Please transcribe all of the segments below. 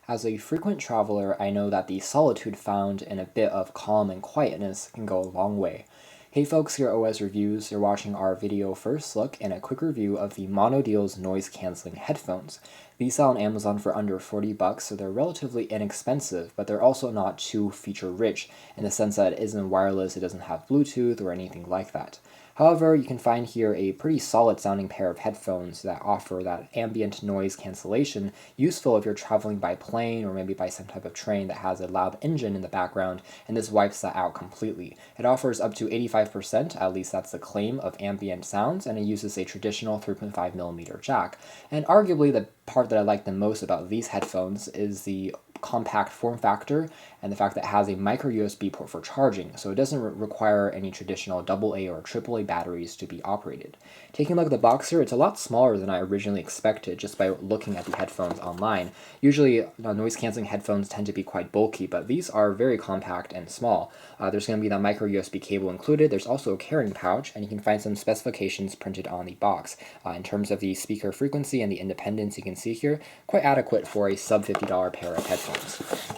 As a frequent traveler, I know that the solitude found in a bit of calm and quietness can go a long way. Hey folks, here at OS Reviews, you're watching our video first look and a quick review of the MonoDeal's noise-canceling headphones. These sell on Amazon for under 40 bucks, so they're relatively inexpensive, but they're also not too feature-rich in the sense that it isn't wireless, it doesn't have Bluetooth or anything like that. However, you can find here a pretty solid sounding pair of headphones that offer that ambient noise cancellation, useful if you're traveling by plane or maybe by some type of train that has a loud engine in the background, and this wipes that out completely. It offers up to 85%, at least that's the claim, of ambient sounds, and it uses a traditional 3.5mm jack. And arguably the part that I like the most about these headphones is the compact form factor and the fact that it has a micro USB port for charging, so it doesn't require any traditional AA or AAA batteries to be operated. Taking a look at the box here, it's a lot smaller than I originally expected just by looking at the headphones online. Usually noise cancelling headphones tend to be quite bulky, but these are very compact and small. There's going to be that micro USB cable included. There's also a carrying pouch, and you can find some specifications printed on the box. In terms of the speaker frequency and the independence, you can see here, quite adequate for a sub $50 pair of headphones.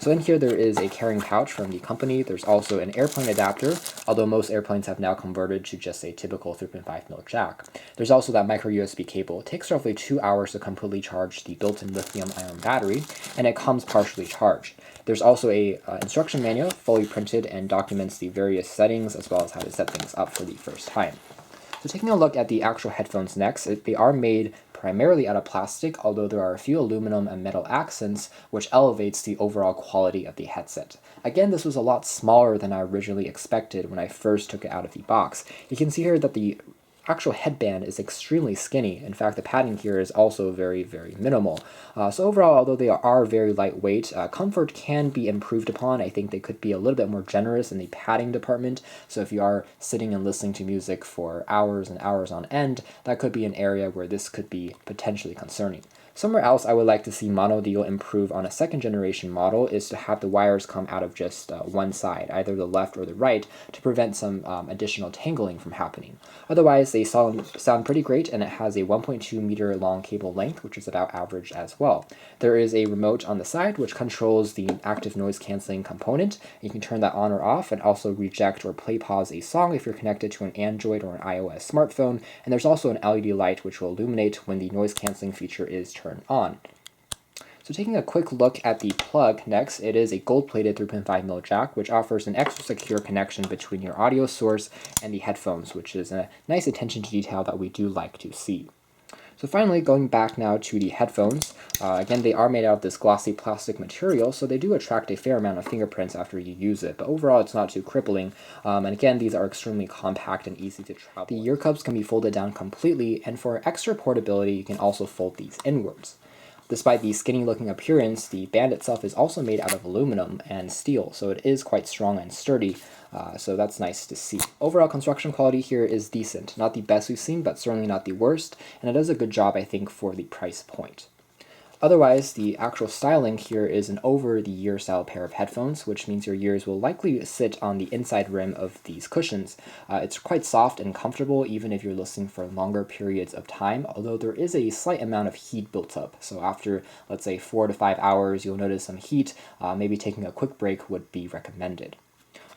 So in here there is a carrying pouch from the company. There's also an airplane adapter, although most airplanes have now converted to just a typical 3.5mm jack. There's also that micro USB cable. It takes roughly 2 hours to completely charge the built-in lithium-ion battery, and it comes partially charged. There's also a instruction manual, fully printed, and documents the various settings as well as how to set things up for the first time. So taking a look at the actual headphones next, they are made primarily out of plastic, although there are a few aluminum and metal accents, which elevates the overall quality of the headset. Again, this was a lot smaller than I originally expected when I first took it out of the box. You can see here that the actual headband is extremely skinny. In fact, the padding here is also very, very minimal. So overall, although they are very lightweight, comfort can be improved upon. I think they could be a little bit more generous in the padding department. So if you are sitting and listening to music for hours and hours on end, that could be an area where this could be potentially concerning. Somewhere else I would like to see MonoDeal improve on a second generation model is to have the wires come out of just one side, either the left or the right, to prevent some additional tangling from happening. Otherwise, they sound pretty great, and it has a 1.2 meter long cable length, which is about average as well. There is a remote on the side which controls the active noise cancelling component. You can turn that on or off and also reject or play pause a song if you're connected to an Android or an iOS smartphone, and there's also an LED light which will illuminate when the noise cancelling feature is turned on. So taking a quick look at the plug next, it is a gold-plated 3.5mm jack, which offers an extra secure connection between your audio source and the headphones, which is a nice attention to detail that we do like to see. So finally, going back now to the headphones, again, they are made out of this glossy plastic material, so they do attract a fair amount of fingerprints after you use it, but overall it's not too crippling, and again, these are extremely compact and easy to travel. The ear cups can be folded down completely, and for extra portability, you can also fold these inwards. Despite the skinny-looking appearance, the band itself is also made out of aluminum and steel, so it is quite strong and sturdy, so that's nice to see. Overall construction quality here is decent. Not the best we've seen, but certainly not the worst, and it does a good job, I think, for the price point. Otherwise, the actual styling here is an over-the-ear style pair of headphones, which means your ears will likely sit on the inside rim of these cushions. It's quite soft and comfortable even if you're listening for longer periods of time, although there is a slight amount of heat built up. So after, let's say, 4 to 5 hours, you'll notice some heat. Maybe taking a quick break would be recommended.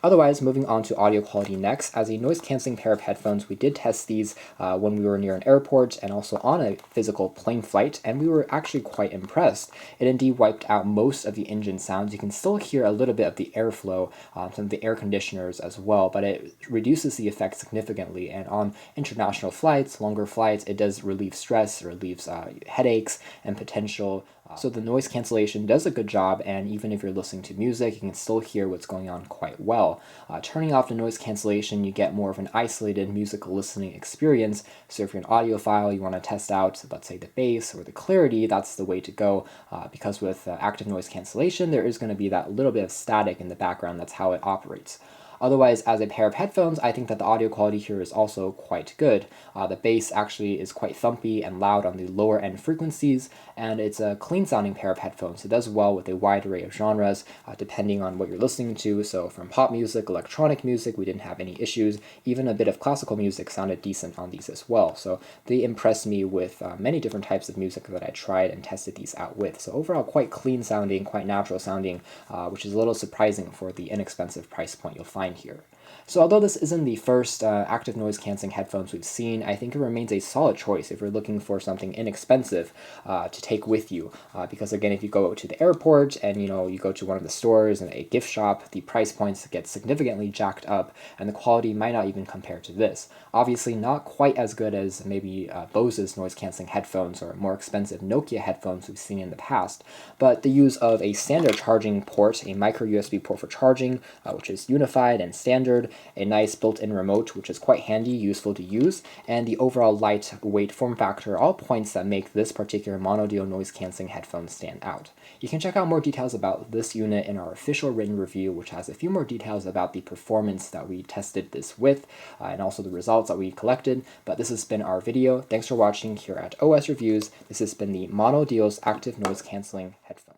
Otherwise, moving on to audio quality next, as a noise-canceling pair of headphones, we did test these when we were near an airport and also on a physical plane flight, and we were actually quite impressed. It indeed wiped out most of the engine sounds. You can still hear a little bit of the airflow, some of the air conditioners as well, but it reduces the effect significantly, and on international flights, longer flights, it does relieve stress, it relieves headaches and potential. So the noise cancellation does a good job, and even if you're listening to music, you can still hear what's going on quite well. Turning off the noise cancellation, you get more of an isolated musical listening experience. So if you're an audiophile, you want to test out, let's say, the bass or the clarity, that's the way to go, because with active noise cancellation, there is going to be that little bit of static in the background. That's how it operates. Otherwise, as a pair of headphones, I think that the audio quality here is also quite good. The bass actually is quite thumpy and loud on the lower end frequencies, and it's a clean sounding pair of headphones. It does well with a wide array of genres, depending on what you're listening to. So from pop music, electronic music, we didn't have any issues. Even a bit of classical music sounded decent on these as well. So they impressed me with many different types of music that I tried and tested these out with. So overall, quite clean sounding, quite natural sounding, which is a little surprising for the inexpensive price point you'll find here. So although this isn't the first active noise cancelling headphones we've seen, I think it remains a solid choice if you're looking for something inexpensive to take with you. Because again, if you go to the airport and you go to one of the stores and a gift shop, the price points get significantly jacked up and the quality might not even compare to this. Obviously not quite as good as maybe Bose's noise cancelling headphones or more expensive Nokia headphones we've seen in the past, but the use of a standard charging port, a micro USB port for charging, which is unified and standard, a nice built-in remote, which is quite handy, useful to use, and the overall lightweight form factor, all points that make this particular MonoDeal noise cancelling headphone stand out. You can check out more details about this unit in our official written review, which has a few more details about the performance that we tested this with, and also the results that we collected. But this has been our video. Thanks for watching here at OS Reviews. This has been the MonoDeal's active noise cancelling headphone.